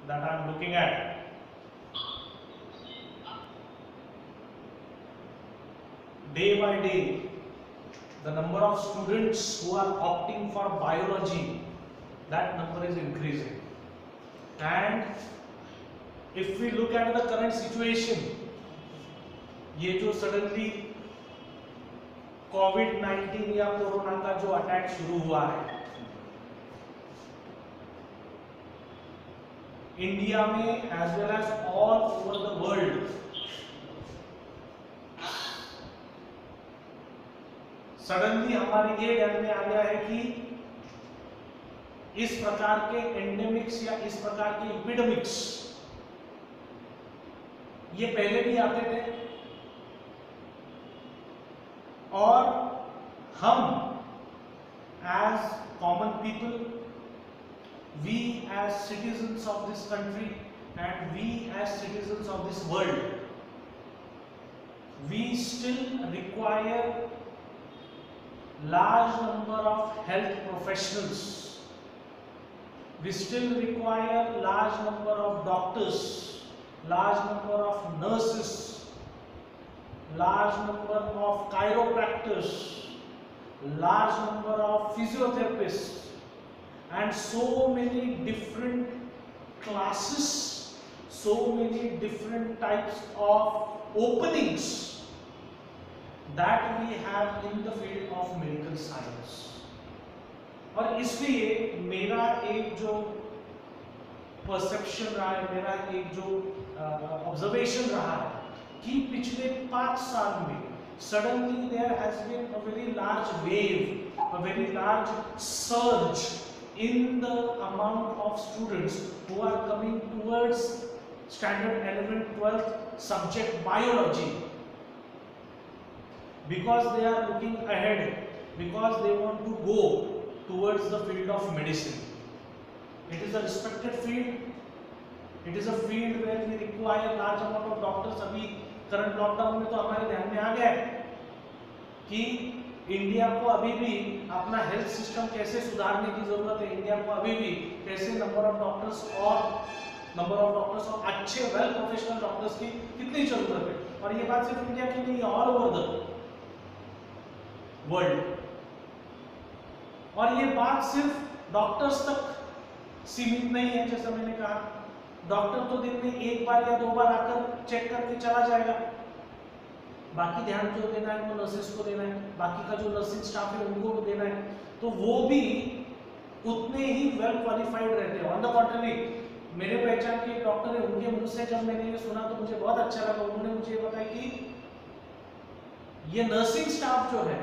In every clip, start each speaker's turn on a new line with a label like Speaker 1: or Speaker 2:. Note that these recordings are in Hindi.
Speaker 1: that I am looking at. Day by day, the number of students who are opting for biology, that number is increasing. And if we look at the current situation, ये जो सडनली कोविड-19 या कोरोना का जो अटैक शुरू हुआ है इंडिया में as well as all over the world, suddenly हमारे ये ध्यान में आ गया है कि इस प्रकार के एंडेमिक्स या इस प्रकार के एपिडेमिक्स ये पहले भी आते थे और हम as common people, we as citizens of this country and we as citizens of this world, we still require large number of health professionals. We still require large number of doctors, large number of nurses, large number of chiropractors, large number of physiotherapists, and so many different classes, so many different types of openings that we have in the field of medical science. और इसलिए मेरा एक जो परसेप्शन रहा है, मेरा एक जो ऑब्जर्वेशन रहा है कि पिछले 5 साल में suddenly there has been a very large wave, a very large surge in the amount of students who are coming towards standard 11th 12th subject biology, because they are looking ahead, because they want to go towards the field of medicine. It is a respected field, it is a field where we require large amount of doctors. अभी करंट लॉकडाउन में तो हमारे ध्यान में आ गया है कि इंडिया को अभी भी अपना हेल्थ सिस्टम कैसे सुधारने की जरूरत है, इंडिया को अभी भी कैसे नंबर ऑफ डॉक्टर्स और अच्छे वेल प्रोफेशनल डॉक्टर्स की कितनी जरूरत है। और ये बात सिर्फ इंडिया की नहीं, ऑल ओवर द वर्ल्ड। और ये बात सिर्फ डॉक्टर्स तक सीमित नहीं है। जैसा मैंने कहा, डॉक्टर तो दिन में 1 बार या 2 बार आकर चेक करके चला जाएगा, बाकी ध्यान जो देना है वो नर्सेस को देना है, बाकी का जो नर्सिंग स्टाफ है उनको देना है, तो वो भी उतने ही वेल क्वालिफाइड रहते हैं। ऑन द कॉन्ट्ररी, मेरे पहचान के एक डॉक्टर है, उनके मुंह से जब मैंने ये सुना तो मुझे बहुत अच्छा लगा। उन्होंने मुझे बताया कि ये नर्सिंग स्टाफ जो है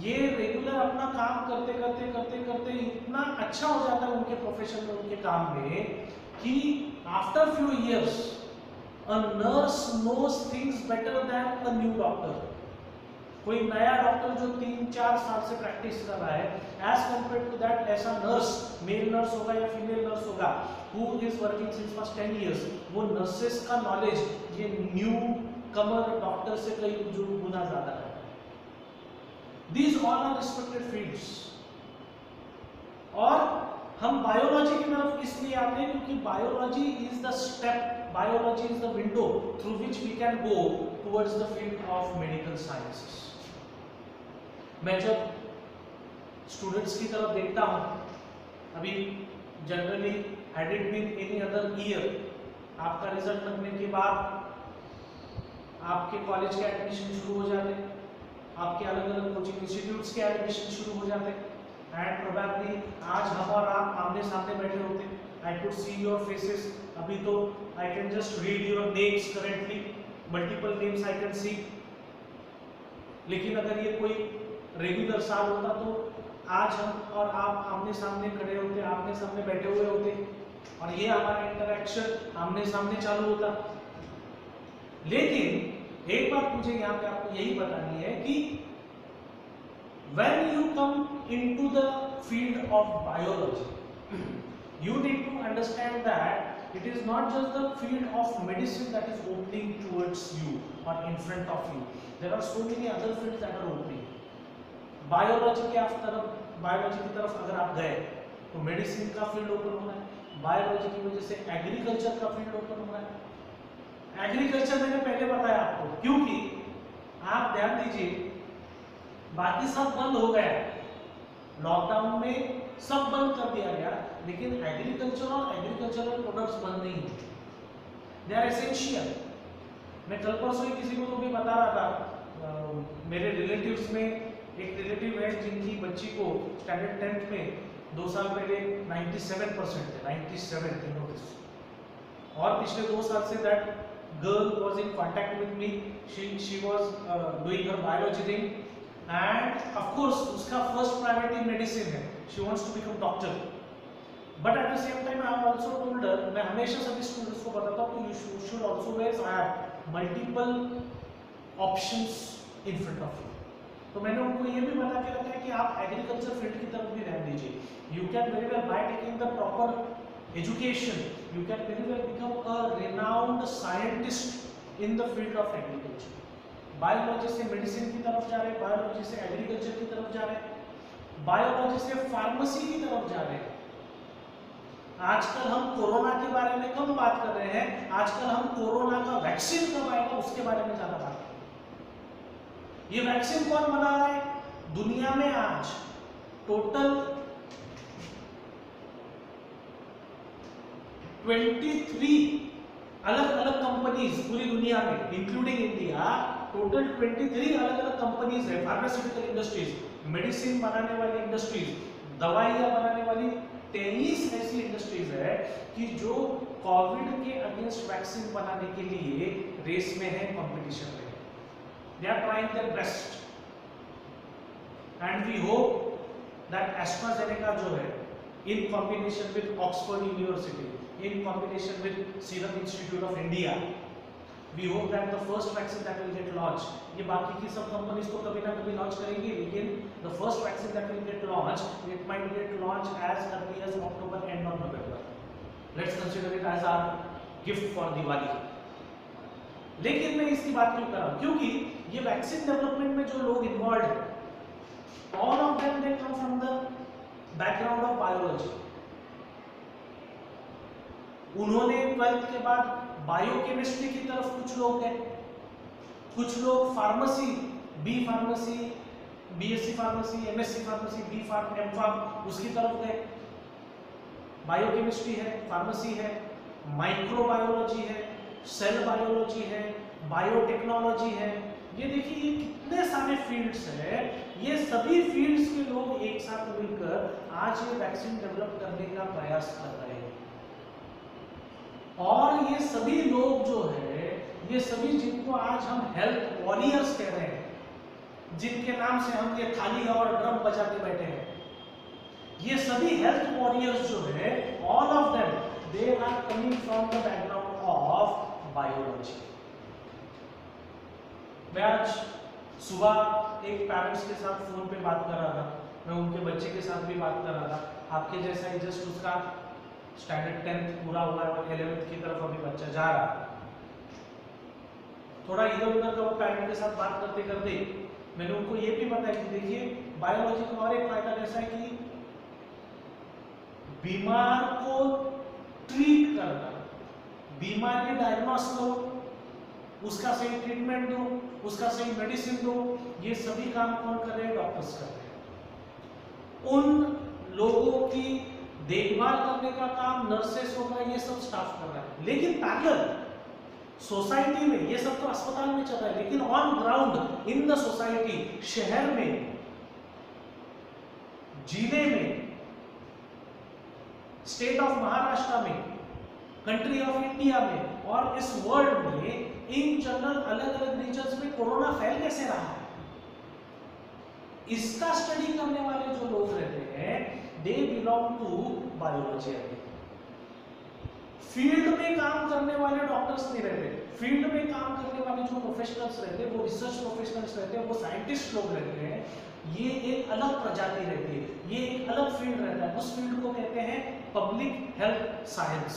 Speaker 1: ये रेगुलर अपना काम करते करते इतना अच्छा हो जाता है उनके प्रोफेशन में, उनके काम में, कि after few years a nurse knows things better than a new doctor. कोई नया डॉक्टर जो 3-4 साल से प्रैक्टिस कर रहा है, एज कंपेयर टू दैट ऐसा नर्स, मेल नर्स होगा या फीमेल नर्स होगा, who is working since past 10 years, वो नर्सेस का नॉलेज ये न्यू कमर डॉक्टर से कई गुना ज्यादा है। These all are respected fields। और हम बायोलॉजी की तरफ इसलिए आते हैं क्योंकि biology is the step, biology is the window through which we can go towards the field of medical sciences. मैं जब स्टूडेंट्स की तरफ देखता हूँ, अभी generally had it been any other year, आपका रिजल्ट लगने के बाद आपके कॉलेज के एडमिशन शुरू हो जाते हैं, आपके अलग अलग कोचिंग इंस्टीट्यूट्स के एडमिशन शुरू हो जाते हैं, एंड प्रोबेबली आज हम और आप आमने सामने बैठे होते हैं, I could see your faces. अभी तो I can just read your names, currently multiple names I can see. लेकिन अगर ये कोई रेगुलर साल होता तो आज हम और आप आमने सामने खड़े होते, आमने सामने बैठे हुए होते, और ये हमारा इंटरेक्शन आमने सामने चालू होता। लेकिन एक बात मुझे यहाँ पे आपको यही बतानी है कि when you come into the field of biology, you need to understand that it is not just the field of medicine that is opening towards you or in front of you. There are so many other fields that are opening. Biology की तरफ अगर आप गए तो मेडिसिन का फील्ड ओपन होना है, बायोलॉजी की वजह से एग्रीकल्चर का फील्ड ओपन हो रहा है। एग्रीकल्चर मैंने पहले बताया आपको, क्योंकि आप ध्यान दीजिए, बाकी सब बंद हो गया, लॉकडाउन में सब बंद कर दिया गया, लेकिन एग्रीकल्चर और एग्रीकल्चरल प्रोडक्ट्स बंद नहीं हुए, दे आर एसेंशियल। मैं कल परसों ही किसी को तो भी बता रहा था, मेरे रिलेटिव्स में एक रिलेटिव है जिनकी बच्ची को स्टैंडर्ड 10th में 2 साल पहले 97% है, 97 यू नो दिस, और पिछले 2 साल say that girl was in contact with me, she was doing her biology thing, and of course उसका first priority medicine है, she wants to become doctor, but at the same time I have also told her, मैं हमेशा सभी स्टूडेंट्स को बताता हूँ कि you should also always have multiple options in front of you। तो मैंने उनको ये भी बता के रखा है कि आप एग्रीकल्चर फील्ड की तरफ भी ध्यान दीजिए, you can very well by taking the proper education you can very well become a renowned scientist in the field of agriculture। Biology से मेडिसिन की तरफ जा रहे हैं, बायोलॉजी से एग्रीकल्चर की तरफ जा रहे हैं, बायोलॉजी से फार्मेसी की तरफ जा रहे हैं। आजकल हम कोरोना के बारे में कम बात कर रहे हैं, आजकल हम कोरोना का वैक्सीन कब आएगा उसके बारे में ज्यादा बात कर रहे हैं। ये वैक्सीन कौन बना रहा है? दुनिया में आज टोटल 23 अलग अलग कंपनीज पूरी दुनिया में इंक्लूडिंग इंडिया, टोटल 23 अलग अलग कंपनीज है, फार्मास्यूटिकल इंडस्ट्रीज, मेडिसिन बनाने वाली इंडस्ट्रीज, दवाइयां बनाने वाली 23 ऐसी इंडस्ट्रीज है कि जो कोविड के अगेंस्ट वैक्सीन बनाने के लिए रेस में है, कंपटीशन में है, they are trying their best, and we hope that AstraZeneca जो है in combination with Oxford University, in combination with Serum Institute of India, we hope that the first vaccine that will get launched, ये बाकी की सब कंपनीज तो कभी ना कभी लॉन्च करेंगी, लेकिन the first vaccine that will get launched, it might get launched as early as October, end of November. Let's consider it as our gift for Diwali। लेकिन मैं इसकी बात क्यों कर रहा हूँ? क्योंकि ये वैक्सीन डेवलपमेंट में जो लोग इन्वॉल्व हैं, all of them they come from the background of biology. उन्होंने 12th के बाद बायोकेमिस्ट्री की तरफ कुछ लोग गए, कुछ लोग pharmacy, B pharmacy, BSc pharmacy, MSc pharmacy, B pharm, M pharm उसकी तरफ गए। बायोकेमिस्ट्री है, फार्मेसी है, माइक्रोबायोलॉजी है, सेल बायोलॉजी है, बायोटेक्नोलॉजी है, ये देखिए ये कितने सारे फील्ड्स हैं। ये सभी फील्ड्स के लोग एक साथ मिलकर आज ये वैक्सीन डेवलप करने का प्रयास कर रहे हैं, और ये सभी लोग जो है, ये सभी जिनको आज हम हेल्थ वॉरियर्स कह रहे हैं, जिनके नाम से हम ये थाली और ड्रम बजाते बैठे हैं, ये सभी हेल्थ वॉरियर्स जो है, all of them they are coming from the background of biology. मैं आज सुबह एक पेरेंट्स के साथ फोन पे बात कर रहा था, मैं उनके बच्चे के साथ भी बात कर रहा था, आपके जैसा ही जस्ट उसका स्टैंडर्ड 10th पूरा हुआ है और 11th की तरफ अभी बच्चा जा रहा है। थोड़ा इधर उधर का वो पेरेंट के साथ बात करते करते मैंने उनको ये भी बताया कि देखिए बायोलॉजी का और एक फायदा कैसा है कि बीमार को ट्रीट करना, बीमारी डायग्नोस करो, उसका सही ट्रीटमेंट दो, उसका सही मेडिसिन दो, ये सभी काम कौन कर रहे हैं? डॉक्टर्स कर रहे हैं। उन लोगों की देखभाल करने का काम नर्सेस होगा, ये सब स्टाफ कर रहा है, लेकिन पैरेलल सोसाइटी में ये सब तो अस्पताल में चल रहा है, लेकिन on ground in the society, शहर में, जिले में, स्टेट ऑफ महाराष्ट्र में, कंट्री ऑफ इंडिया में और इस वर्ल्ड में इन जनरल अलग अलग रीजन्स में कोरोना फैल कैसे रहा है, इसका स्टडी करने वाले जो लोग रहते हैं, they belong to biology. Field में काम करने वाले डॉक्टर्स नहीं रहते, फील्ड में काम करने वाले जो प्रोफेशनल्स रहते हैं, वो रिसर्च प्रोफेशनल्स रहते हैं, वो साइंटिस्ट लोग रहते हैं, ये एक अलग प्रजाति रहती है, ये एक अलग फील्ड रहता है। उस फील्ड को कहते हैं पब्लिक हेल्थ साइंस,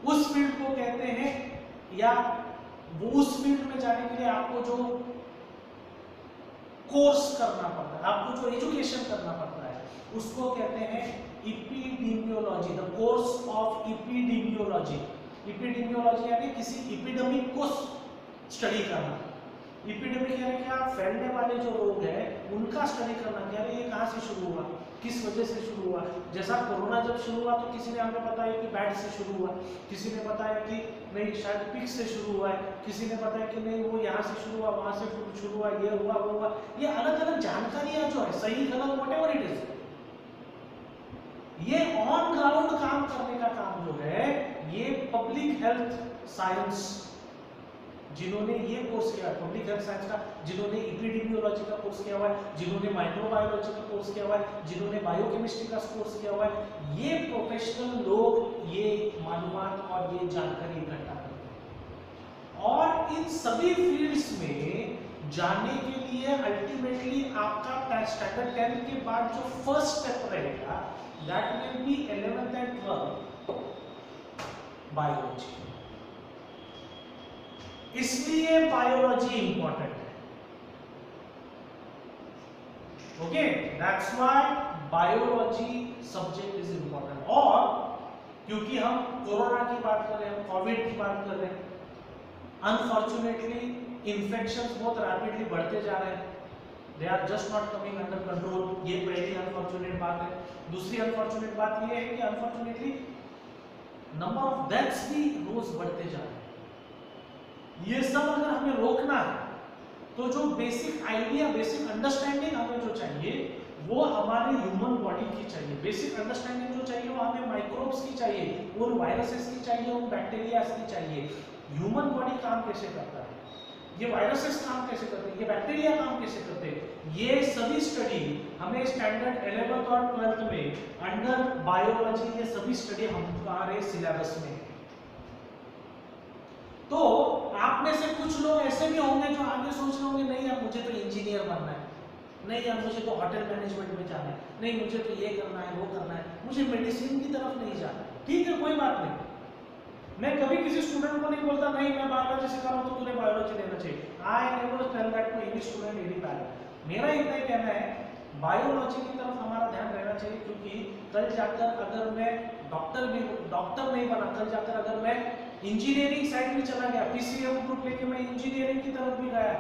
Speaker 1: उस फील्ड को कहते हैं, या वो उस फील्ड में जाने के लिए आपको जो कोर्स करना पड़ता है, आपको जो एजुकेशन करना पड़ता है, उसको कहते हैं epidemiology. Course of epidemiology. Epidemiology यानी किसी इपिडेमिक को स्टडी करना। इपिडेमिक यानी क्या, फैलने वाले जो रोग है उनका स्टडी करना कि अरे ये कहाँ से शुरू हुआ, किस वजह से शुरू हुआ। जैसा कोरोना जब शुरू हुआ तो किसी ने हमें बताया कि बैट से शुरू हुआ, किसी ने बताया कि नहीं शायद पिग से शुरू हुआ है, किसी ने बताया कि नहीं वो यहाँ से शुरू हुआ, वहाँ से शुरू हुआ, ये हुआ वो हुआ। ये अलग अलग जानकारियां जो है, सही गलत व्हाटएवर इट इज, ये ऑन ग्राउंड काम करने का काम जो है ये पब्लिक हेल्थ साइंस जिन्होंने ये कोर्स किया है, पब्लिक हेल्थ साइंस का, जिन्होंने एपिडेमियोलॉजी का कोर्स किया हुआ है, जिन्होंने माइक्रोबायोलॉजी का कोर्स किया हुआ है, जिन्होंने बायोकेमिस्ट्री का कोर्स किया हुआ है, ये प्रोफेशनल लोग ये मालूमात और ये जानकारी इकट्ठा करते हैं। और इन सभी फील्ड्स में जाने के लिए अल्टीमेटली आपका स्टैंडर्ड 10 के बाद जो फर्स्ट स्टेप रहेगा that will be 11th and 12th biology. इसलिए बायोलॉजी इंपॉर्टेंट है। Okay, that's why biology subject is important. और क्योंकि हम कोरोना की बात कर रहे हैं, कोविड की बात कर रहे हैं, अनफॉर्चुनेटली इन्फेक्शंस बहुत रैपिडली बढ़ते जा रहे हैं, they are just not coming under control. ये पहली अनफॉर्चुनेट बात है। दूसरी अनफॉर्चुनेट बात ये है कि अनफॉर्चुनेटली नंबर ऑफ डेथ्स भी रोज बढ़ते जा रहे हैं। ये सब अगर हमें रोकना है तो जो बेसिक आइडिया, बेसिक अंडरस्टैंडिंग हमें जो चाहिए वो हमारे ह्यूमन बॉडी की चाहिए। बेसिक अंडरस्टैंडिंग जो चाहिए वो हमें माइक्रोब्स की चाहिए, उन वायरसेस की चाहिए, उन बैक्टीरिया की चाहिए। ह्यूमन बॉडी काम कैसे करता है, ये वायरसेस काम कैसे करते हैं, ये बैक्टीरिया काम कैसे करते हैं, ये सभी स्टडी हमें स्टैंडर्ड 11th और 12th में अंडर बायोलॉजी ये सभी स्टडी हमारे सिलेबस में। तो आप में से कुछ लोग ऐसे भी होंगे जो आगे सोच रहे होंगे नहीं यार मुझे तो इंजीनियर बनना है, नहीं यार मुझे तो होटल मैनेजमेंट में जाना है, नहीं मुझे तो ये करना है वो करना है, मुझे मेडिसिन की तरफ नहीं जाना है। ठीक है, कोई बात नहीं। मैं कभी किसी स्टूडेंट को नहीं बोलता नहीं मैं बायोलॉजी सिखा रहा हूं तो तुम्हें बायोलॉजी लेना चाहिए। I never tell that to any student any parent. मेरा इतना ही कहना है बायोलॉजी की तरफ हमारा ध्यान रहना चाहिए, क्योंकि कल जाकर अगर मैं डॉक्टर नहीं बना, कल जाकर अगर मैं इंजीनियरिंग साइड में चला गया, पीसीएम ग्रुप लेके मैं इंजीनियरिंग की तरफ भी गया,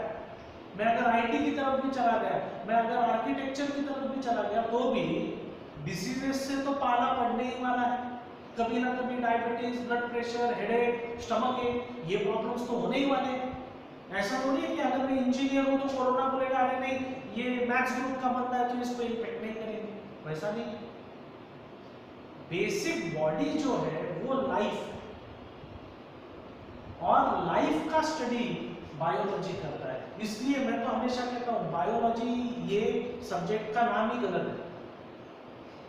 Speaker 1: मैं अगर आईटी की तरफ भी चला गया, मैं अगर आर्किटेक्चर की तरफ भी चला गया, तो भी डिसीजेस से तो पाला पड़ने ही वाला है। कभी ना कभी diabetes, blood pressure, headache, stomach एक, ये प्रॉब्लम्स तो होने ही वाले हैं। ऐसा तो नहीं है कि अगर मैं इंजीनियर हूं तो कोरोना बोलेगा अरे नहीं ये मैथ्स ग्रुप का बंदा है तो इसको इम्पैक्ट नहीं करेंगे, वैसा नहीं। बेसिक बॉडी जो है वो लाइफ, और लाइफ का स्टडी बायोलॉजी करता है। इसलिए मैं तो हमेशा कहता हूं बायोलॉजी ये सब्जेक्ट का नाम ही गलत है।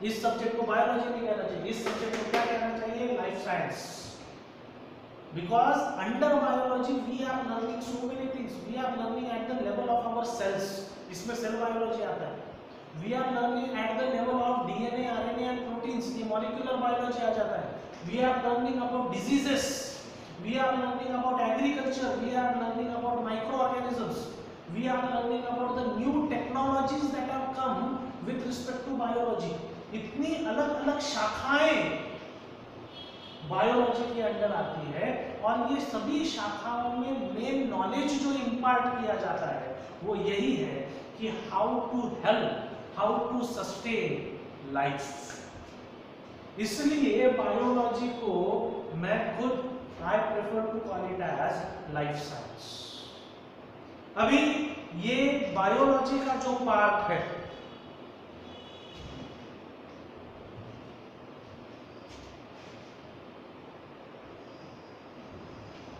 Speaker 1: इस सब्जेक्ट को बायोलॉजी नहीं कहना चाहिए, इस सब्जेक्ट को क्या कहना चाहिए, life science. Because under biology we are learning so many things, we are learning at the level of our cells, इसमें सेल बायोलॉजी आता है। We are learning at the level ऑफ डीएनए, आरएनए एंड प्रोटीन्स, ये मॉलिक्यूलर बायोलॉजी आ जाता है। We are learning about diseases, we are learning about agriculture, we are learning about microorganisms, we are learning about the new technologies that have come with respect to biology. इतनी अलग अलग शाखाएं बायोलॉजी के अंदर आती है, और ये सभी शाखाओं में मेन नॉलेज जो इम्पार्ट किया जाता है वो यही है कि how to help, how to sustain life. इसलिए बायोलॉजी को मैं खुद I prefer to call it as life science. अभी ये बायोलॉजी का जो पार्ट है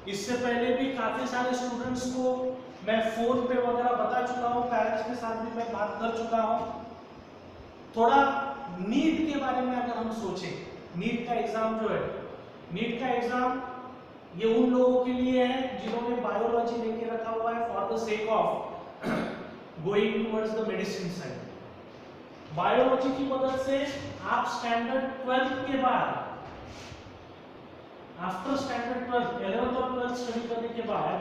Speaker 1: इससे पहले भी काफी सारे स्टूडेंट्स को मैं फोन पे वगैरह बता चुका हूं, पेरेंट्स के साथ भी मैं बात कर चुका हूं। थोड़ा नीट के बारे में अगर हम सोचें, नीट का एग्जाम जो है, नीट का एग्जाम ये उन लोगों के लिए है जिन्होंने बायोलॉजी लेके रखा हुआ है for the sake of going towards the medicine side. Biology की मदद से आप स्टैंडर्ड 12th के बाद, आफ्टर स्टैंडर्ड 12th 11th और 12th स्टडी करने के बाद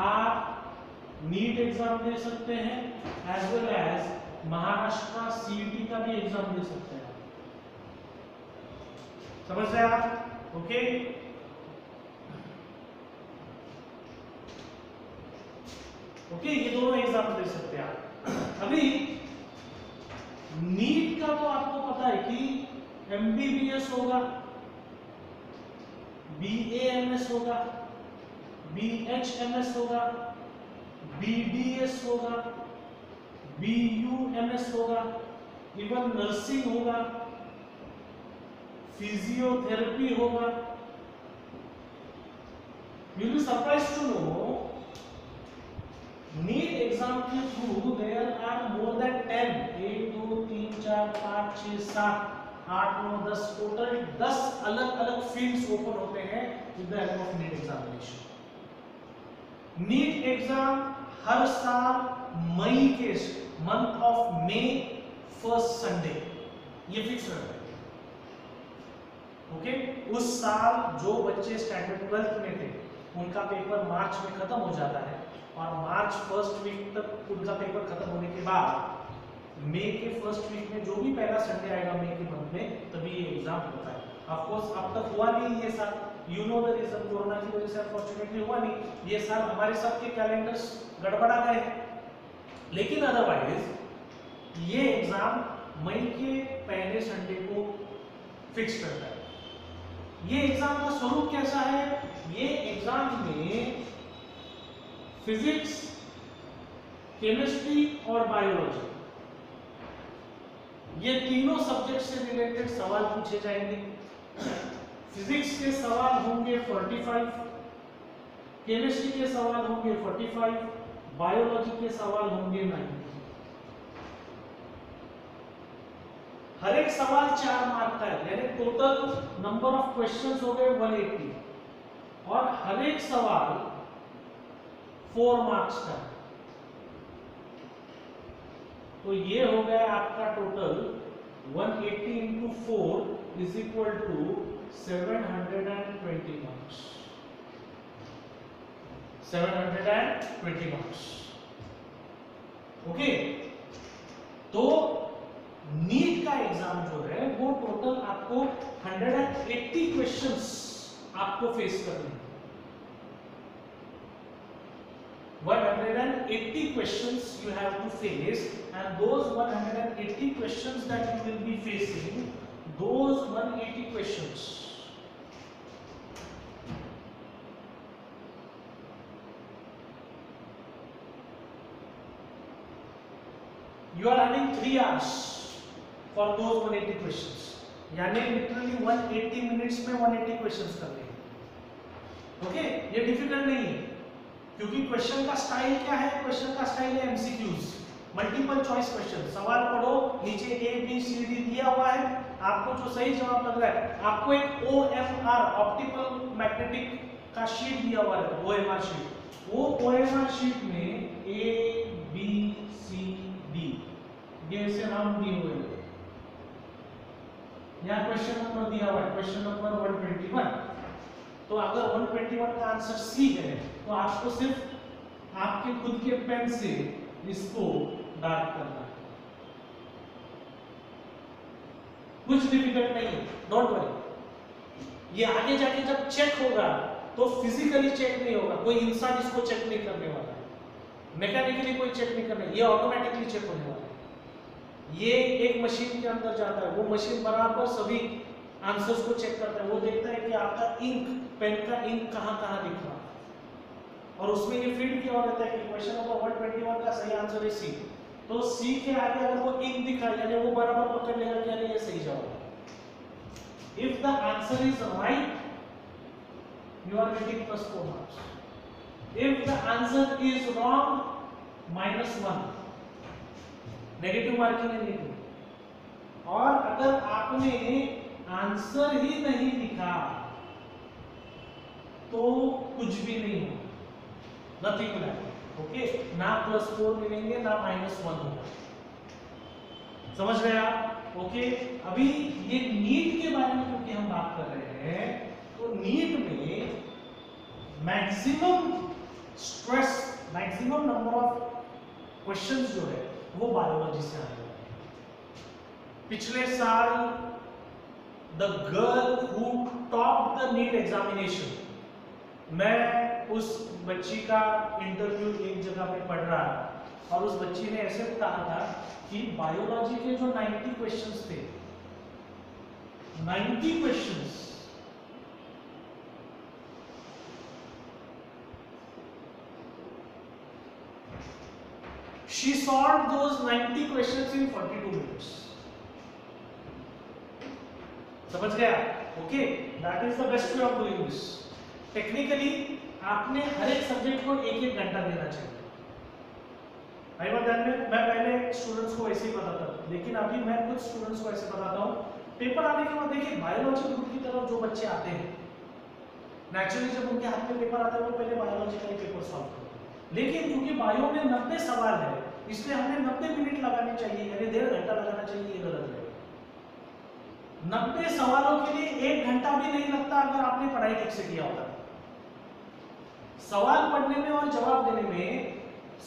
Speaker 1: आप नीट एग्जाम दे सकते हैं, as well as Maharashtra CET का भी एग्जाम दे सकते हैं। समझ रहे आप? ओके, ओके, ये दोनों एग्जाम दे सकते हैं आप। अभी नीट का तो आपको पता है कि एमबीबीएस होगा, बीएएमएस होगा, बीएचएमएस होगा, बीडीएस होगा, बीयूएमएस होगा, इवन नर्सिंग होगा, फिजियोथेरेपी होगा। You'll be surprised to know NEET exam के through there are more than 10, 1 2 3 4 5 6 7 8 9 10 total 10 अलग अलग फील्ड्स ओपन होते हैं with the help of NEET examination. NEET exam हर साल मई के month of May first Sunday, ये फिक्स रहता है। ओके, उस साल जो बच्चे स्टैंडर्ड 12th में थे उनका पेपर मार्च में खत्म हो जाता है और मार्च फर्स्ट वीक तक उनका पेपर खत्म होने के बाद मई के फर्स्ट वीक में जो भी पहला संडे आएगा मई के मंथ में तभी ये एग्जाम होता है। ऑफ कोर्स अब तक हुआ नहीं ये साल, you know the reason, corona की वजह से अनफॉर्चुनेटली हुआ नहीं ये साल, हमारे सबके कैलेंडर्स गड़बड़ा गए। लेकिन अदरवाइज ये एग्जाम मई के पहले संडे को फिक्स करता है। ये एग्जाम का स्वरूप कैसा है? ये एग्जाम में फिजिक्स, केमिस्ट्री और बायोलॉजी ये तीनों सब्जेक्ट से रिलेटेड सवाल पूछे जाएंगे। फिजिक्स के सवाल होंगे 45, केमिस्ट्री के सवाल होंगे 45, बायोलॉजी के सवाल होंगे 90। हर एक सवाल 4 मार्क का है, यानी टोटल नंबर ऑफ क्वेश्चंस हो गए 180 और हर एक सवाल 4 मार्क्स का। तो ये हो गया आपका total 180 into 4 is equal to 720 marks. 720 marks. Okay, तो नीट का एग्जाम जो है वो टोटल आपको 180 क्वेश्चंस आपको फेस करने हैं। 180 questions you have to face, and those 180 questions that you will be facing, those 180 questions you are having 3 hours for those 180 questions, यानी literally 180 minutes में 180 questions करने हैं। ओके, ये डिफिकल्ट नहीं है क्योंकि क्वेश्चन का स्टाइल क्या है? क्वेश्चन का स्टाइल है एमसीक्यूज, मल्टीपल चॉइस क्वेश्चन। सवाल पढ़ो, नीचे ए बी सी डी दिया हुआ है, आपको जो सही जवाब लग रहा है आपको एक OMR ऑप्टिकल मैग्नेटिक का शीट दिया हुआ है, OMR शीट। वो OMR शीट में ए बी सी डी ये ऐसे नाम दिए हुए हैं। यहाँ क्वेश्चन नंबर दिया हुआ है, क्वेश्चन नंबर 121। तो अगर 121 का आंसर सी है तो आपको सिर्फ आपके खुद के पेन से इसको डार्क करना है, कुछ डिफिकल्ट नहीं है, डोंट वरी। ये आगे जाके जब चेक होगा तो फिजिकली चेक नहीं होगा, कोई इंसान इसको चेक नहीं करने वाला है, मैकेनिकली कोई चेक नहीं करने, ये ऑटोमेटिकली चेक होने वाला है। ये एक मशीन के अंदर जाता है, वो मशीन बराबर सभी आंसर्स को चेक करता है, वो देखता है कि आपका इंक, पेन का इंक कहाँ-कहाँ दिख रहा है और उसमें ये फीड किया रहता है कि क्वेश्चन नंबर 121 का सही आंसर है सी। तो सी के आगे अगर वो इंक दिखा यानी वो बराबर पकड़ लेगा कि अरे ये सही जवाब है। If the answer is right you are getting +4 marks, if the answer is wrong -1, negative marking है नेगेटिव। और अगर आपने आंसर ही नहीं लिखा तो कुछ भी नहीं होगा, नथिंग विल हैपन। ओके, ना +4 मिलेंगे ना -1 होगा। समझ रहे आप? ओके, अभी ये नीट के बारे में क्योंकि हम बात कर रहे हैं तो नीट में maximum stress, maximum number of questions जो है वो बायोलॉजी से आने वाले हैं। पिछले साल the girl who top the NEET examination. मैं उस बच्ची का इंटरव्यू एक जगह पे पढ़ रहा था और उस बच्ची ने ऐसे कहा था कि बायोलॉजी के जो 90 क्वेश्चंस थे, 90 questions, she solved those 90 questions in 42 minutes। समझ गया? Okay, that is the best way of doing this. Technically आपने हर एक सब्जेक्ट को एक एक घंटा देना चाहिए। आई बात ध्यान में, मैं पहले स्टूडेंट्स को ऐसे ही बताता था, लेकिन अभी मैं कुछ स्टूडेंट्स को ऐसे बताता हूँ। पेपर आने के बाद देखिए बायोलॉजी ग्रुप की तरफ जो बच्चे आते हैं, नेचुरली जब उनके हाथ में पेपर आता है वो पहले बायोलॉजी का ही पेपर सॉल्व करते हैं। लेकिन क्योंकि बायो में 90 सवाल है, इसलिए हमें 90 मिनट लगाने चाहिए, यानी 1.5 घंटा लगाना चाहिए, ये गलत है। 90 सवालों के लिए 1 घंटा भी नहीं लगता अगर आपने पढ़ाई ठीक से किया होता। सवाल पढ़ने में और जवाब देने में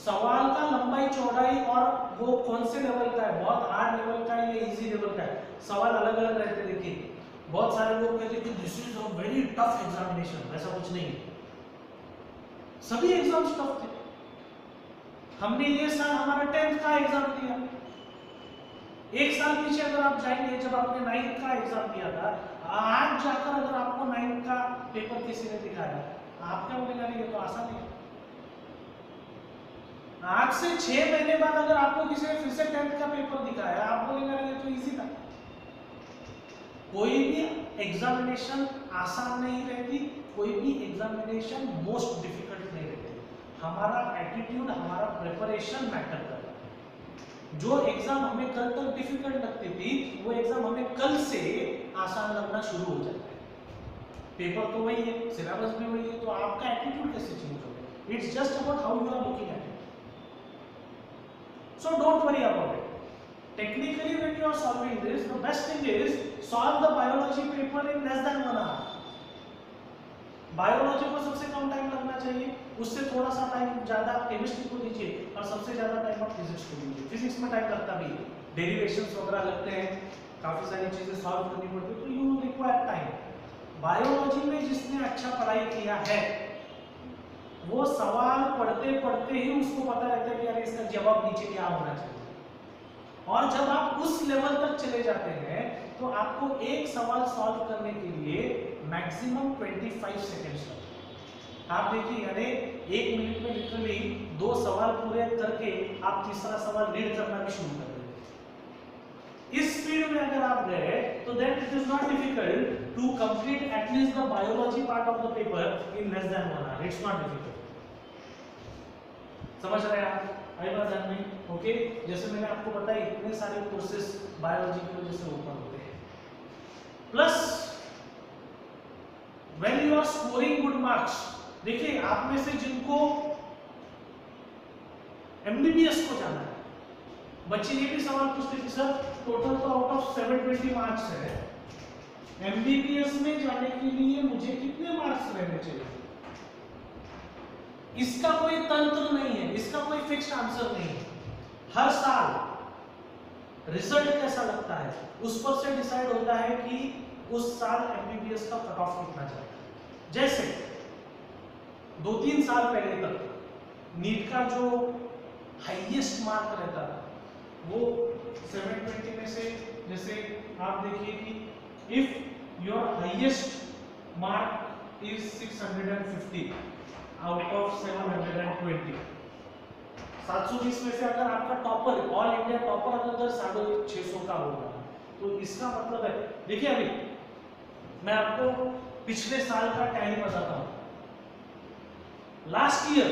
Speaker 1: सवाल का लंबाई चौड़ाई और वो कौन से लेवल का है, बहुत हार्ड लेवल का है या इजी लेवल का है, सवाल अलग अलग रहते हैं। देखिए बहुत सारे लोग कहते हैं कि this is a very tough examination, ऐसा कुछ नहीं है, सभी एग्जाम्स टफ थे। हमने ये साल हमारा 10th का एग्जाम दिया, एक साल पीछे अगर आप जाएंगे जब आपने 9th का एग्जाम दिया था, आज जाकर अगर आपको 9th का पेपर किसी ने दिखाया, आप क्या बोलेगा, ये तो आसान है। आज से 6 महीने बाद अगर आपको किसी ने फिर से 10th का पेपर दिखाया, आप बोलेगा ये तो इजी था। कोई भी एग्जामिनेशन आसान नहीं रहती, कोई भी एग्जामिनेशन मोस्ट डिफिकल्ट नहीं रहती। हमारा एटीट्यूड, हमारा प्रिपरेशन मैटर करता है। जो एग्जाम हमें कल तक डिफिकल्ट लगती थी, वो एग्जाम हमें कल से आसान लगना शुरू हो जाता है। पेपर तो वही है, सिलेबस भी वही है, तो आपका एटीट्यूड कैसे चेंज होगा? It's just about how you are looking at it. So don't worry about it. Technically, when you are solving this, the best thing is solve the biology paper in less than 1 hour. Biology को सबसे कम टाइम लगना चाहिए, उससे थोड़ा सा टाइम ज्यादा केमिस्ट्री को दीजिए और सबसे ज्यादा टाइम आप फिजिक्स को दीजिए। फिजिक्स में टाइम लगता भी है, डेरिवेशंस वगैरह लगते हैं, काफी सारी चीजें सॉल्व करनी पड़ती है, तो यू रिक्वायर टाइम। बायोलॉजी में जिसने अच्छा पढ़ाई किया है, वो सवाल पढ़ते पढ़ते ही उसको पता रहता है कि यार इसका जवाब नीचे क्या होना चाहिए। और जब आप उस लेवल तक चले जाते हैं तो आपको एक सवाल सॉल्व करने के लिए मैक्सिमम 25 सेकेंड्स लगते हैं। आप देखिए, यानी 1 मिनट में लिटरली 2 सवाल पूरे करके आप तीसरा सवाल रीड करना भी शुरू कर देते। इस स्पीड में अगर आप गए तो then it is not difficult to complete at least the biology part of the paper in less than 1 hour. It's not difficult. समझ रहे हैं आप? आई बात ध्यान में? ओके, जैसे मैंने आपको बताया इतने सारे कोर्सेज बायोलॉजी की वजह से ओपन होते हैं। Plus when you are scoring good marks, देखिए आप में से जिनको एमबीबीएस को जाना है, बच्चे ये भी सवाल पूछते कि सर टोटल तो आउट ऑफ 720 मार्क्स है, एमबीबीएस में जाने के लिए मुझे कितने मार्क्स रहने चाहिए? इसका कोई तंत्र नहीं है, इसका कोई फिक्स्ड आंसर नहीं है। हर साल रिजल्ट कैसा लगता है उस पर से डिसाइड होता है कि उस साल एमबीबीएस का कट ऑफ कितना जाएगा। जैसे 2-3 साल पहले तक नीट का जो हाईएस्ट मार्क रहता था वो 720 में से, जैसे आप देखिए कि if your highest mark is 650 out of 720, 720 में से अगर आपका टॉपर, ऑल इंडिया टॉपर अगर 650 का होगा, तो इसका मतलब है, देखिए अभी मैं आपको पिछले साल का टाइम बताता हूं। Last year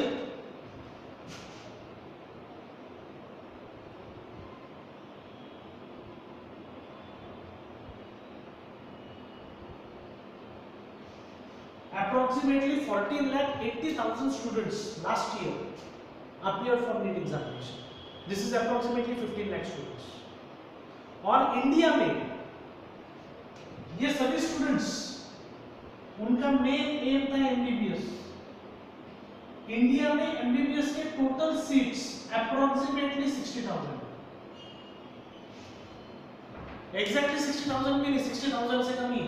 Speaker 1: approximately 14,80,000 students last year appeared for NEET examination. This is approximately 15 lakh students. और इंडिया में ये सभी स्टूडेंट्स, उनका मेन एम था एमबीबीएस। इंडिया में एमबीबीएस के टोटल सीट्स approximately 60,000। एग्जैक्टली 60,000 भी नहीं, 60,000 से कम ही,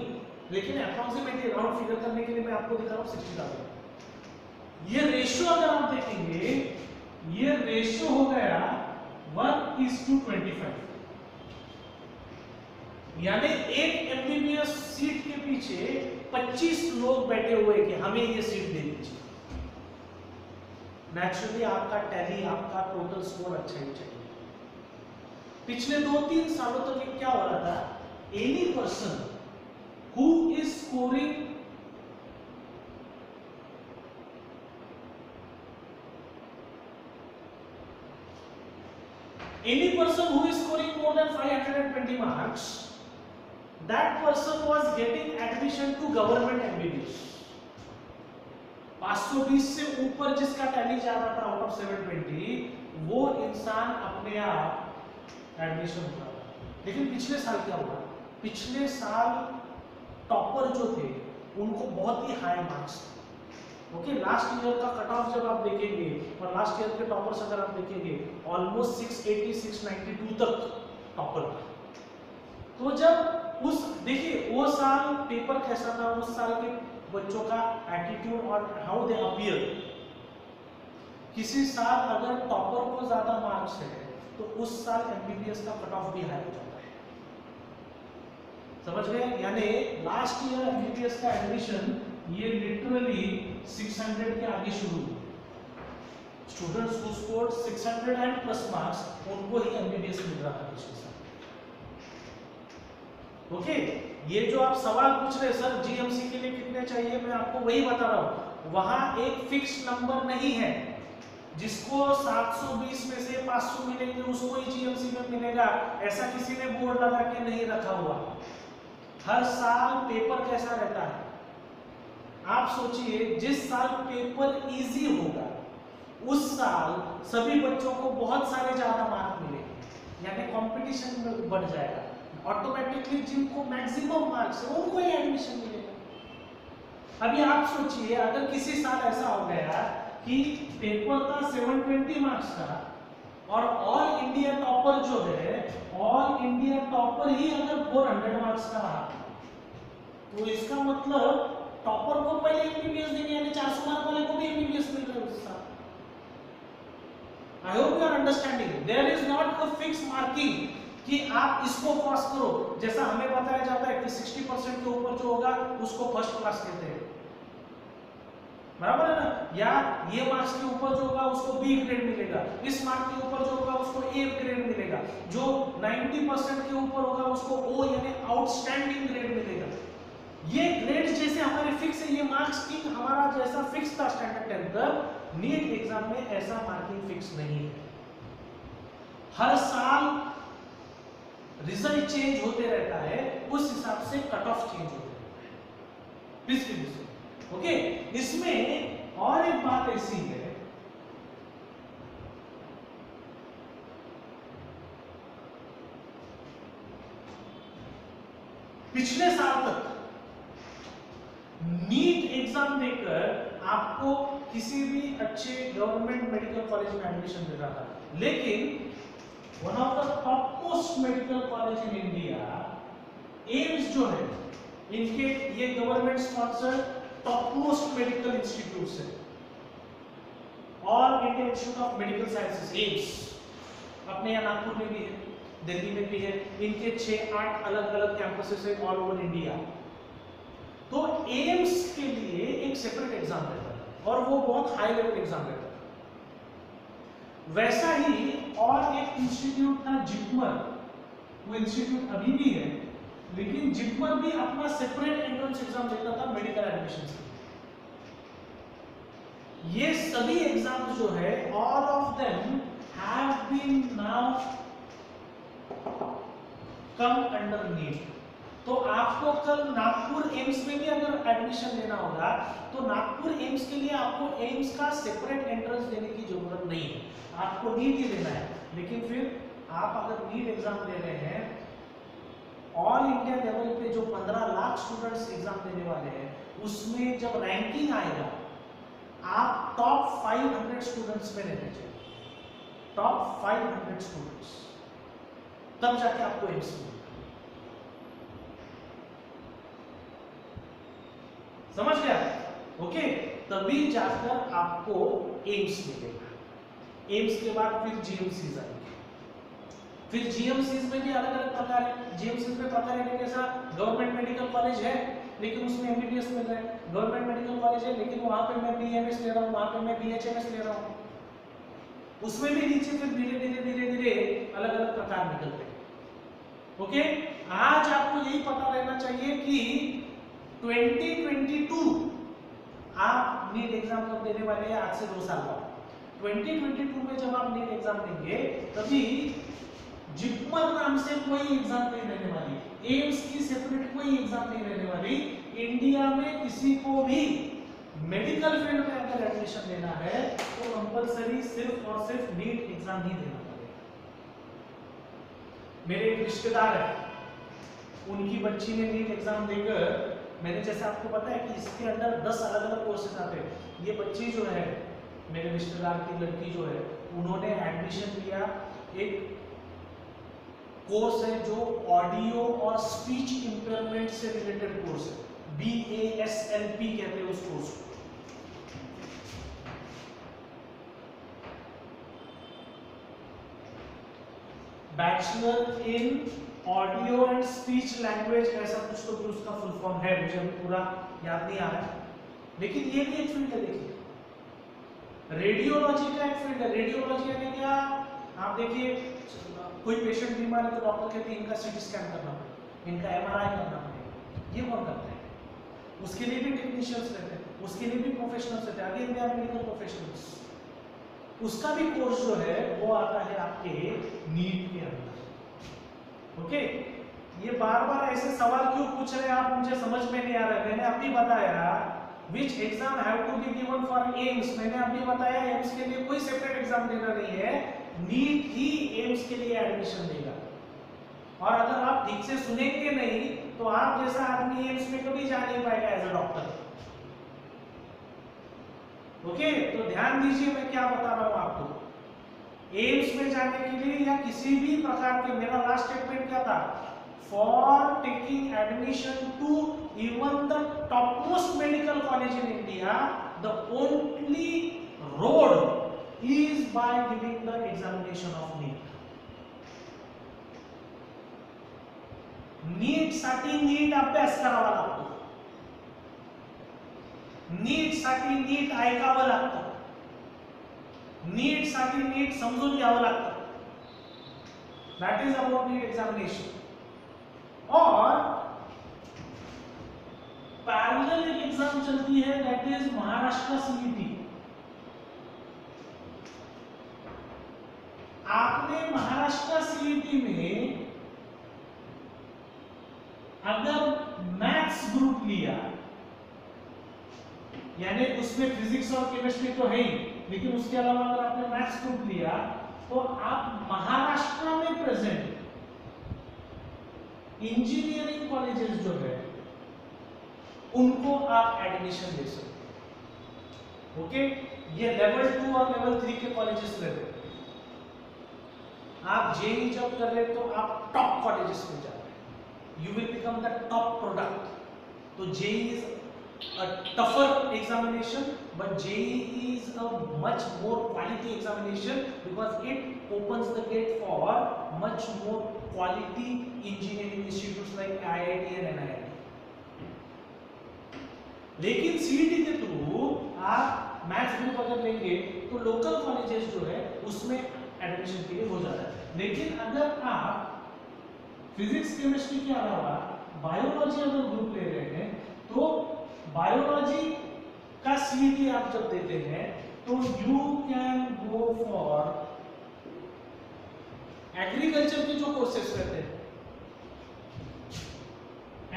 Speaker 1: लेकिन अप्रोक्सीमेटली राउंड फिगर करने के लिए मैं आपको दिखा रहा हूँ 60,000। ये रेशियो अगर आप देखेंगे, ये रेशियो हो गया 1:25, यानी एक एमबीबीएस सीट के पीछे 25 लोग बैठे हुए कि हमें ये सीट दे दीजिए। नेचुरली आपका टैली, आपका टोटल स्कोर अच्छा ही चाहिए। पिछले 2-3 सालों तक ये क्या हो रहा था, any person who is scoring more than 520 marks, that person was getting admission to government MBBS। 520 से ऊपर जिसका टैली जा रहा था आउट ऑफ 720, वो इंसान अपने आप एडमिशन हुआ। लेकिन पिछले साल क्या हुआ, पिछले साल टॉपर जो थे उनको बहुत ही हाई मार्क्स थे। ओके, लास्ट ईयर का कट ऑफ जब आप देखेंगे और लास्ट ईयर के टॉपर्स अगर आप देखेंगे, ऑलमोस्ट 680 692 तक टॉपर था। तो जब उस देखिए वो साल पेपर कैसा था, उस साल के बच्चों का एटीट्यूड और हाउ दे अपीयर। किसी साल अगर टॉपर को ज्यादा मार्क्स है तो उस साल एमबीबीएस का कट ऑफ भी हाई हो जाता है, समझ गए? यानी लास्ट ईयर एमबीबीएस का एडमिशन ये लिटरली 600 के आगे शुरू हुआ। Students who scored 600 and plus marks, उनको ही एमबीबीएस मिल रहा था पिछले साल। ओके, ये जो आप सवाल पूछ रहे सर जीएमसी के लिए कितने चाहिए, मैं आपको वही बता रहा हूं, वहां एक फिक्स नंबर नहीं है। जिसको 720 में से 500 मिलेंगे उसको ही जीएमसी में मिलेगा, ऐसा किसी ने बोर्ड लगा के नहीं रखा हुआ। हर साल पेपर कैसा रहता है, आप सोचिए जिस साल पेपर इजी होगा उस साल सभी बच्चों को बहुत सारे ज्यादा मार्क मिलेंगे, यानी कंपटीशन बढ़ जाएगा। ऑटोमेटिकली जिनको मैक्सिमम मार्क्स है उनको ही एडमिशन मिलेगा। अभी आप सोचिए अगर किसी साल ऐसा हो गया कि पेपर था 720 मार्क्स का और ऑल इंडिया टॉपर जो है, ऑल इंडिया टॉपर ही अगर 400 मार्क्स का रहा, तो इसका मतलब टॉपर को पहले एमबीबीएस देंगे, यानी 400 मार्क वाले को भी एमबीबीएस मिल रहा है उस साल। I hope you are understanding. There is not a fix marking कि आप इसको क्रॉस करो, जैसा हमें बताया जाता है कि 60% के ऊपर जो होगा उसको फर्स्ट क्लास कहते हैं, बराबर है ना? या ये मार्क्स के ऊपर जो होगा उसको बी ग्रेड मिलेगा, इस मार्क के ऊपर जो होगा उसको ए ग्रेड मिलेगा, जो 90% के ऊपर होगा उसको ओ यानी आउटस्टैंडिंग ग्रेड मिलेगा। ये ग्रेड जैसे हमारे फिक्स है, ये मार्क्स की हमारा जैसा फिक्स था स्टैंडर्ड 10 तक, नीट एग्जाम में ऐसा मार्किंग फिक्स नहीं है। हर साल रिजल्ट चेंज होते रहता है, उस हिसाब से कट ऑफ चेंज होते रहता है। प्लीज कीजिए। ओके, इसमें और एक बात ऐसी है, पिछले साल तक नीट एग्जाम देकर आपको किसी भी अच्छे गवर्नमेंट मेडिकल कॉलेज में एडमिशन मिल रहा था, लेकिन one of the top most medical college in India, AIIMS जो है, इनके ये government sponsored top most medical institutes है, All India Institute of medical Sciences AIIMS अपने यहाँ नागपुर में भी है, दिल्ली में भी है, इनके 6-8 अलग अलग कैंपसेस है ऑल ओवर इंडिया। तो एम्स के लिए एक सेपरेट एग्जाम रहता है और वो बहुत हाई लेवल एग्जाम रहता है। वैसा ही और एक इंस्टीट्यूट था जिपमर, वो इंस्टीट्यूट अभी भी है, लेकिन जिपमर भी अपना सेपरेट एंट्रेंस एग्जाम लेता था मेडिकल एडमिशन के। ये सभी एग्जाम्स जो है all of them have been now come under NEET. तो आपको कल नागपुर एम्स में भी अगर एडमिशन लेना होगा तो नागपुर एम्स के लिए आपको एम्स का सेपरेट एंट्रेंस देने की जरूरत नहीं है, आपको नीट ही लेना है। लेकिन फिर आप अगर नीट एग्जाम दे रहे हैं, ऑल इंडिया लेवल पे जो 15 लाख स्टूडेंट्स एग्जाम देने वाले हैं, उसमें जब रैंकिंग आएगा आप टॉप 500 स्टूडेंट्स में रहने चाहिए, टॉप 500 स्टूडेंट्स, तब जाके आपको एम्स मिलेगा। समझ गया? ओके, तभी जाकर आपको एम्स मिलेगा। एम्स के बाद फिर जीएमसीज आएंगे। फिर जीएमसीज में भी अलग अलग प्रकार है। जीएमसीज में प्रकार है कैसा, गवर्नमेंट मेडिकल कॉलेज है लेकिन उसमें एमबीबीएस मिल रहा है, गवर्नमेंट मेडिकल कॉलेज है लेकिन वहां पे मैं बीएमएस ले रहा हूँ, वहां पे मैं बीएचएमएस ले रहा हूँ। उसमें भी नीचे फिर धीरे धीरे धीरे धीरे अलग अलग प्रकार निकलते हैं। ओके, आज आपको यही पता रहना चाहिए कि 2022 आप नीट एग्जाम कब देने वाले हैं, आज से 2 साल बाद। 2022 में जब आप नीट एग्जाम देंगे तभी जिप्मर नाम से कोई एग्जाम नहीं रहने वाली, एम्स की सेपरेट कोई एग्जाम नहीं रहने वाली। इंडिया में किसी को भी मेडिकल फील्ड में अगर एडमिशन लेना है तो कंपलसरी सिर्फ और सिर्फ नीट एग्जाम ही देना पड़ेगा। मेरे एक रिश्तेदार है, उनकी बच्ची ने नीट एग्जाम देकर, मैंने जैसे आपको पता है कि इसके अंदर 10 अलग अलग कोर्सेज आते हैं। ये बच्ची जो है, मेरे रिश्तेदार की लड़की जो है, उन्होंने एडमिशन लिया, एक कोर्स है जो ऑडियो और स्पीच इंपेयरमेंट से रिलेटेड कोर्स है, BASLP कहते हैं उस कोर्स को। Bachelor in audio and speech language, ऐसा कुछ तो भी उसका फुल फॉर्म है, मुझे अभी पूरा याद नहीं आ रहा है, लेकिन ये भी एक फील्ड है। देखिए, रेडियोलॉजी का एक फील्ड है। रेडियोलॉजी यानी क्या, आप देखिए कोई पेशेंट बीमार है तो डॉक्टर कहते हैं इनका सीटी स्कैन करना पड़ेगा, इनका MRI करना पड़ेगा। ये कौन करता है? उसके लिए भी टेक्नीशियंस रहते हैं, उसके लिए भी प्रोफेशनल्स रहते हैं, आगे दे आर मेडिकल प्रोफेशनल्स। उसका भी कोर्स जो है वो आता है आपके नीट के अंदर। ओके, ये बार बार ऐसे सवाल क्यों पूछ रहे हैं आप, मुझे समझ में नहीं आ रहा है। मैंने अभी बताया which exam have to be given for AIIMS, मैंने अभी बताया एम्स के लिए कोई सेपरेट एग्जाम देना नहीं है, नीट ही एम्स के लिए एडमिशन देगा। और अगर आप ठीक से सुनेंगे नहीं तो आप जैसा आदमी एम्स में कभी जा नहीं पाएगा एज अ डॉक्टर। ओके, तो ध्यान दीजिए मैं क्या बता रहा हूं आपको। एम्स में जाने के लिए या किसी भी प्रकार के, मेरा लास्ट स्टेटमेंट क्या था, for taking admission to even the topmost medical college in India, the only road is by giving the examination of NEET. NEET साठी नीट अभ्यास करावा लागतो, नीट साठी नीट ऐकावं लागतं, नीट साठी नीट समजून घ्यावं लागतं. That is about NEET examination. और पैरेलल एक एग्जाम चलती है, that is महाराष्ट्र CET. आपने महाराष्ट्र CET में अगर मैथ्स ग्रुप लिया, यानी उसमें फिजिक्स और केमिस्ट्री तो है ही, लेकिन उसके अलावा अगर आपने मैथ्स ग्रुप लिया तो आप महाराष्ट्र में प्रेजेंट इंजीनियरिंग कॉलेजेस जो है उनको आप एडमिशन दे सकते। ओके, ये लेवल 2 और लेवल 3 के कॉलेजेस रहते हैं। आप जेई जब कर रहे तो आप टॉप कॉलेजेस में जा रहे हैं, you will become the top product. तो JEE is a tougher examination, but JEE is a much more quality examination because it opens the gate for much more quality engineering institutes like IIT and NIT. लेकिन CET के थ्रू आप मैथ्स ग्रुप अगर लेंगे तो लोकल कॉलेजेस जो है उसमें एडमिशन के लिए हो जाता है। लेकिन अगर आप फिजिक्स केमिस्ट्री के अलावा बायोलॉजी अगर ग्रुप ले रहे हैं तो बायोलॉजी का CET आप जब देते हैं तो you can go for agriculture के जो कोर्सेस रहते हैं,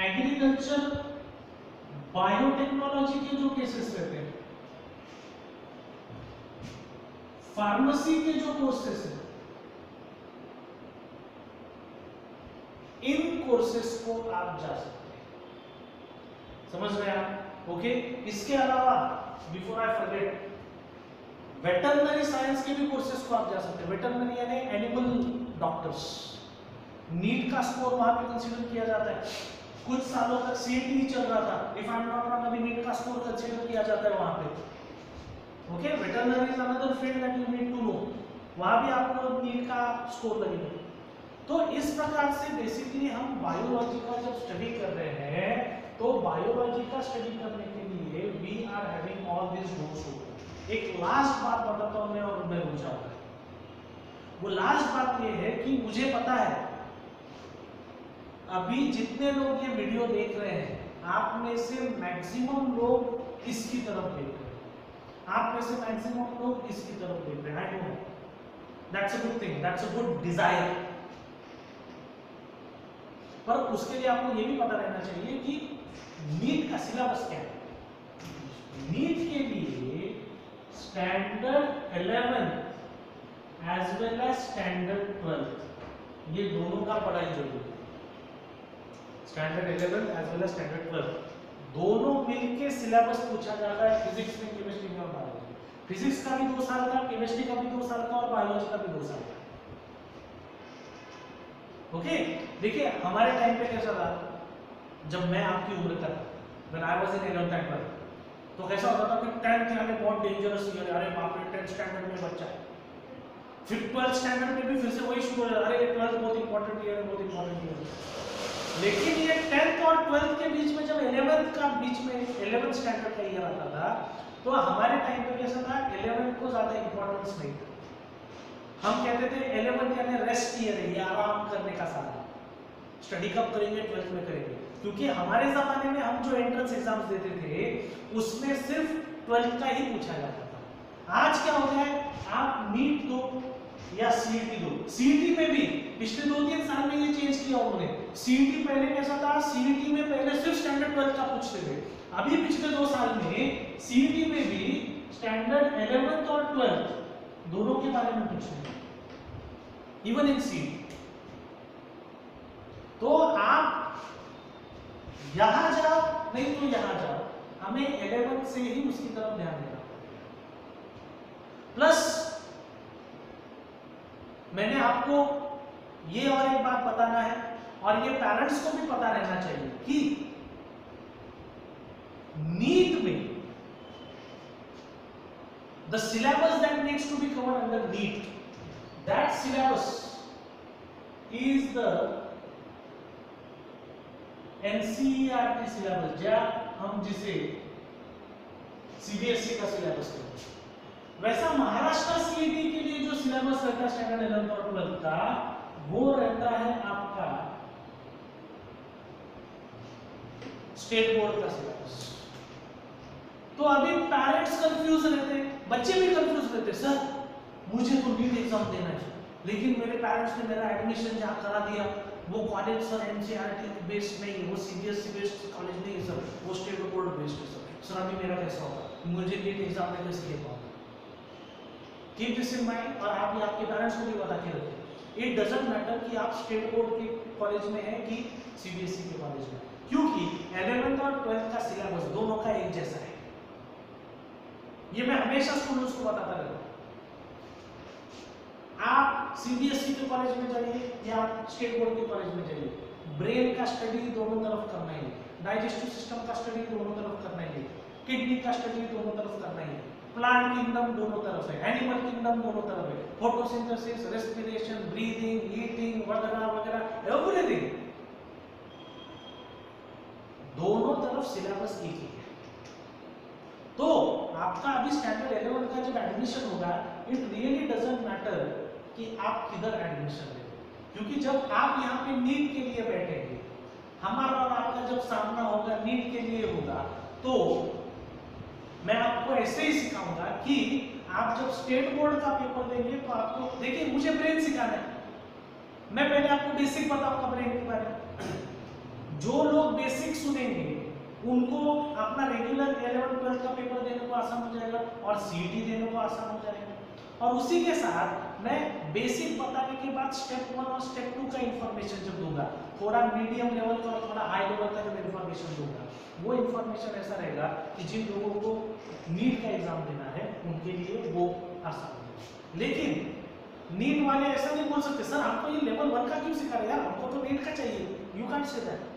Speaker 1: एग्रीकल्चर बायोटेक्नोलॉजी के जो केसेस रहते हैं, फार्मेसी के जो कोर्सेस हैं, इन कोर्सेस को आप जा सकते हैं। समझ रहे हैं आप? ओके, इसके अलावा before I forget, veterinary science के भी कोर्सेस को आप जा सकते हैं। वेटरनरी यानी एनिमल डॉक्टर्स, नीट का स्कोर वहां पे कंसीडर किया जाता है। कुछ सालों तक सीईटी ही चल रहा था, if I am not wrong अभी नीट का स्कोर कंसीडर किया जाता है वहां पे। Okay, veterinary is another field that you need to know, वहां भी आपको नीट का स्कोर लगेगा। तो इस प्रकार से बेसिकली हम बायोलॉजी का जब स्टडी कर रहे हैं तो बायोलॉजी का स्टडी करने के लिए we are having all this notes. एक लास्ट बात बताता हूं मैं और मैं रुक जाऊंगा। वो लास्ट बात ये है कि मुझे पता है अभी जितने लोग ये वीडियो देख रहे हैं आप में से मैक्सिमम लोग इसकी तरफ देख रहे हैं, आप में से मैक्सिमम लोग इसकी तरफ देख रहे हैं। I know that's a good thing, that's a good desire. पर उसके लिए आपको ये भी पता रहना चाहिए कि नीट का सिलेबस क्या है। नीट के लिए standard 11 as well as standard 12 ये दोनों का पढ़ाई जरूरी है। Standard 11 as well as standard 12 दोनों मिलके सिलेबस पूछा जाता है, फिजिक्स में, केमिस्ट्री में और बायोलॉजी। फिजिक्स का भी 2 साल का, केमिस्ट्री का भी 2 साल का और बायोलॉजी का भी 2 साल का। ओके, देखिए हमारे टाइम पे कैसा था, जब मैं आपकी उम्र का था, when I was in 11th and 12th, तो कैसा होता था कि 10th यानी बहुत डेंजरस ईयर, अरे बाप रे 10th स्टैंडर्ड में बच्चा है। फिर 12th स्टैंडर्ड में भी फिर से वही शुरू हो जाता, अरे 12th बहुत इंपॉर्टेंट ईयर है, बहुत इंपॉर्टेंट ईयर है। लेकिन ये 10th और 12th के बीच में जब 11th का बीच में 11th स्टैंडर्ड का ईयर आता था तो हमारे टाइम पे कैसा था, 11th को ज्यादा इंपॉर्टेंस नहीं था। हम कहते थे 11th यानी रेस्ट ईयर है, ये आराम करने का साल है, स्टडी कब करेंगे, 12th में करेंगे। क्योंकि हमारे जमाने में हम जो एंट्रेंस एग्जाम्स देते थे उसमें सिर्फ 12th का ही पूछा जाता था। आज क्या हो गया है, आप नीट दो या सीईटी दो। सीईटी में भी पिछले 2-3 साल में ये चेंज किया उन्होंने। सीईटी पहले कैसा था, सीईटी में पहले सिर्फ स्टैंडर्ड 12th का पूछते थे। अभी पिछले 2 साल में सीईटी में भी स्टैंडर्ड 11th और 12th दोनों के बारे में पूछते हैं, इवन इन सीईटी। तो आप यहां जाओ नहीं तो यहां जाओ, हमें 11th से ही उसकी तरफ ध्यान देना। प्लस मैंने आपको ये और एक बात बताना है, और ये पेरेंट्स को भी पता रहना चाहिए कि नीट में the syllabus that needs to be covered under NEET, that syllabus is the NCERT syllabus, या हम जिसे सीबीएसई का सिलेबस कहते हैं। वैसा महाराष्ट्र सीईटी के लिए जो सिलेबस रहता है स्टैंडर्ड 11th और 12th का, वो रहता है आपका स्टेट बोर्ड का सिलेबस। तो अभी पेरेंट्स कंफ्यूज रहते हैं, बच्चे भी कंफ्यूज रहते हैं, सर मुझे तो नीट एग्जाम देना है लेकिन मेरे पेरेंट्स ने मेरा एडमिशन जहां करा दिया वो कॉलेज सर एनसीईआरटी बेस्ड नहीं है, वो सीबीएसई बेस्ड कॉलेज नहीं है सर, वो स्टेट बोर्ड बेस्ड है सर अभी मेरा कैसा होगा, मुझे नीट एग्जाम में कैसे दे पाऊंगा। कीप दिस इन माइंड, और आप ये आपके पेरेंट्स को भी बता के रखें। इट डजंट मैटर कि आप स्टेट बोर्ड के कॉलेज में हैं कि सीबीएसई के कॉलेज में, क्योंकि 11th और 12th का सिलेबस दोनों का एक जैसा है। ये मैं हमेशा स्टूडेंट्स को बताता रहता हूं। आप सीबीएसई के कॉलेज में जाइए या स्टेट बोर्ड के कॉलेज में जाइए, ब्रेन का स्टडी दोनों तरफ करना ही है, डाइजेस्टिव सिस्टम का स्टडी दोनों तरफ करना ही है, किडनी का स्टडी दोनों तरफ करना ही है, प्लांट किंगडम दोनों तरफ है, एनिमल किंगडम दोनों तरफ है, फोटोसिंथेसिस, रेस्पिरेशन, ब्रीदिंग, ईटिंग वगैरह वगैरह एवरीथिंग दोनों तरफ सिलेबस एक ही है। तो आपका अभी स्टैंडर्ड 11 का जब एडमिशन होगा, इट रियली डजंट मैटर कि आप किधर एडमिशन लें, क्योंकि जब आप यहाँ पे नीट के लिए बैठेंगे, हमारा और आपका जब सामना होगा नीट के लिए होगा, तो मैं आपको ऐसे ही सिखाऊंगा कि आप जब स्टेट बोर्ड का पेपर देंगे तो आपको, देखिए मुझे ब्रेन सिखाना है, मैं पहले आपको बेसिक बताऊंगा ब्रेन के बारे में। जो लोग बेसिक सुनेंगे उनको अपना रेगुलर 11th-12th का पेपर देने को आसान हो जाएगा और सीईटी देने को आसान हो जाएगा। और उसी के साथ मैं बेसिक बताने के बाद स्टेप 1 और स्टेप 2 का इंफॉर्मेशन जब दूंगा, थोड़ा मीडियम लेवल का और थोड़ा हाई लेवल का जब इंफॉर्मेशन दूंगा, वो इंफॉर्मेशन ऐसा रहेगा कि जिन लोगों को नीट का एग्जाम देना है उनके लिए वो आसान है। लेकिन नीट वाले ऐसा नहीं बोल सकते, सर हमको ये लेवल 1 का क्यों सिखा रहे हैं यार, हमको तो नीट का चाहिए, यू कांट से दैट।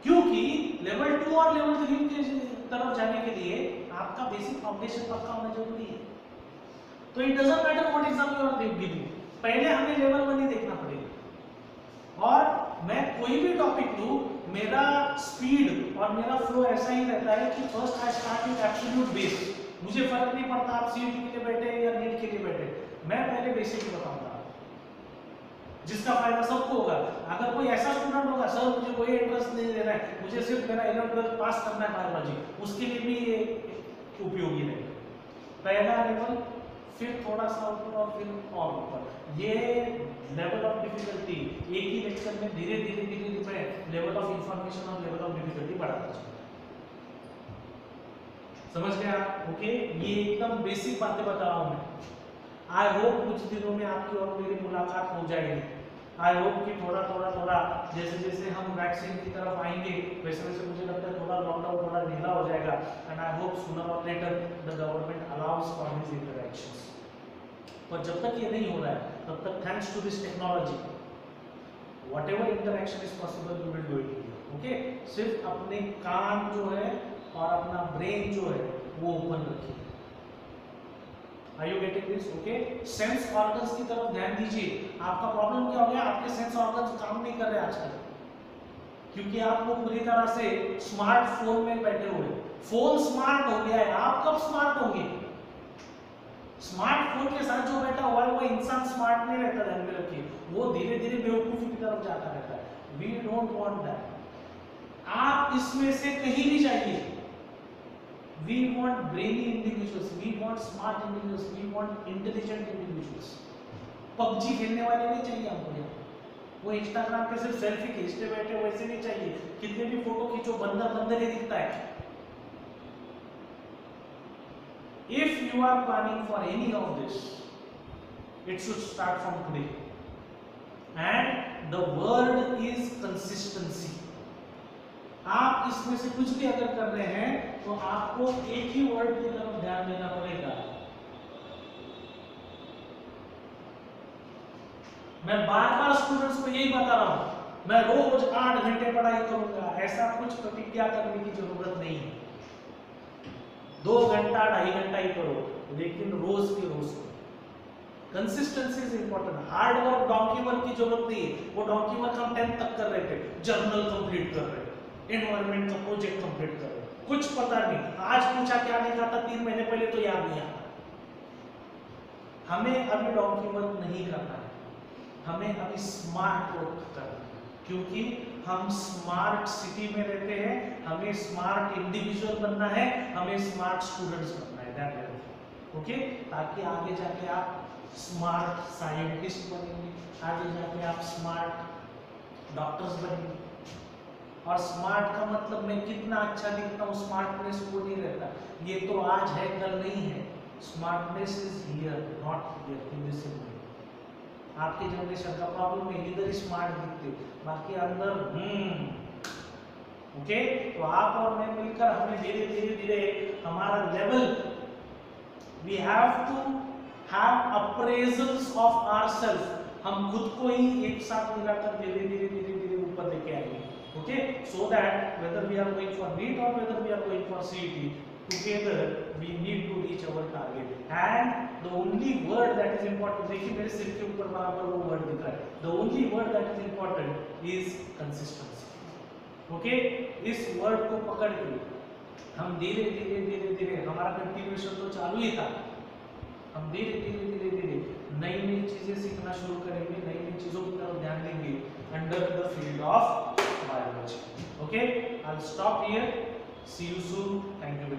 Speaker 1: क्योंकि लेवल 2 और लेवल 3 के तरफ जाने के लिए आपका बेसिक फाउंडेशन पक्का होना जरूरी है। तो it doesn't matter what exam you are giving, पहले हमें लेवल 1 ही देखना पड़ेगा। और मैं कोई भी टॉपिक लूं, मेरा स्पीड और मेरा फ्लो ऐसा ही रहता है कि first I start with absolute base. मुझे फर्क नहीं पड़ता आप सीईटी के लिए बैठे या नीट के लिए बैठे, मैं पहले बेसिक बताऊंगा, जिसका फायदा सबको होगा। अगर कोई ऐसा स्टूडेंट होगा सर मुझे कोई इंटरेस्ट नहीं लेना है, मुझे सिर्फ मेरा 11th पास करना है बायोलॉजी, उसके लिए भी ये उपयोगी रहेगा। पहला लेवल, फिर थोड़ा सा ऊपर और फिर और ऊपर। ये लेवल ऑफ डिफिकल्टी एक ही लेक्चर में धीरे धीरे धीरे धीरे लेवल ऑफ इंफॉर्मेशन और लेवल ऑफ डिफिकल्टी बढ़ाता चलता है। समझ गया? ओके, ये एकदम बेसिक बातें बता रहा हूं मैं। आई होप कुछ दिनों में आपकी और मेरी मुलाकात हो जाएगी। आई होप कि थोड़ा जैसे जैसे हम वैक्सीन की तरफ आएंगे वैसे वैसे मुझे लगता है थोड़ा लॉकडाउन थोड़ा ढीला हो जाएगा। And I hope sooner or later the government allows for this interactions. पर जब तक ये नहीं हो रहा है तब तक thanks to this technology whatever interaction is possible we will do it. Okay, सिर्फ अपने कान जो है और अपना ब्रेन जो है वो ओपन रखिए। Are you getting this? Okay? Sense organs की तरफ ध्यान दीजिए। आपका प्रॉब्लम क्या हो गया? आपके सेंस ऑर्गन्स काम नहीं कर रहे आजकल, क्योंकि आप लोग पूरी तरह से स्मार्टफोन में बैठे हुए। फोन स्मार्ट हो गया है, आप कब स्मार्ट होंगे? स्मार्टफोन के साथ जो बैठा हुआ है वो इंसान स्मार्ट नहीं रहता, ध्यान में रखिए। वो धीरे धीरे बेवकूफी की तरफ जाता रहता है। We don't want that. आप इसमें से कहीं भी जाइए। We want brainy individuals, we want smart individuals, we want intelligent individuals. PUBG खेलने वाले नहीं चाहिए हमको यहाँ। वो इंस्टाग्राम पे सिर्फ सेल्फी खींचते बैठे वैसे नहीं चाहिए। कितने भी फोटो खींचो बंदर बंदर ही दिखता है। If you are planning for any of this, it should start from today. And the word is consistency. आप इसमें से कुछ भी अगर कर रहे हैं तो आपको एक ही वर्ड की तरफ ध्यान देना पड़ेगा। मैं बार-बार स्टूडेंट्स को यही बता रहा हूं, मैं रोज 8 घंटे पढ़ाई करूंगा, ऐसा कुछ प्रतिज्ञा करने की जरूरत नहीं है। 2 घंटा 2.5 घंटा ही करो, लेकिन रोज के रोज करो। Consistency is important. Hard work, donkey work की जरूरत नहीं है। वो डोंकी वर्क हम 10th तक कर रहे थे, जर्नल कंप्लीट कर रहे थे, एनवायरनमेंट का प्रोजेक्ट कंप्लीट कर रहे, कुछ पता नहीं, आज पूछा क्या लिखा था 3 महीने पहले तो याद नहीं आता। हमें अभी डोंकी वर्क नहीं करना है, हमें अभी स्मार्ट वर्क करना है, क्योंकि हम स्मार्ट सिटी में रहते हैं, हमें स्मार्ट इंडिविजुअल बनना है, हमें स्मार्ट स्टूडेंट्स बनना है। ध्यान रखिए, ओके, ताकि आगे जाके आप स्मार्ट साइंटिस्ट बनेंगे, आगे जाके आप स्मार्ट डॉक्टर्स बनेंगे। और स्मार्ट का मतलब मैं कितना अच्छा दिखता हूँ, स्मार्टनेस वो नहीं रहता, ये तो आज है कल नहीं है। Smartness is here not here in this way. आपके जनरेशन का प्रॉब्लम है, इधर ही स्मार्ट दिखते हो, बाकी अंदर ओके। तो आप और मैं मिलकर हमें धीरे धीरे धीरे हमारा level, we have to have appraisals of ourselves. हम खुद को ही एक साथ मिलाकर धीरे धीरे धीरे धीरे ऊपर लेके आएंगे। Okay, so that whether we are going for NEET or whether we are going for CET, together we need to reach our target. And the only word that is important, देखिए मेरे सिर के ऊपर बराबर वो word दिख रहा है, the only word that is important is consistency. Okay, इस word को पकड़ के हम धीरे धीरे धीरे धीरे, हमारा कंटिन्यूएशन तो चालू ही था, हम धीरे धीरे धीरे धीरे नई नई चीजें सीखना शुरू करेंगे, नई नई चीजों की तरफ ध्यान देंगे under the field of biology. Okay, I'll stop here. See you soon. Thank you.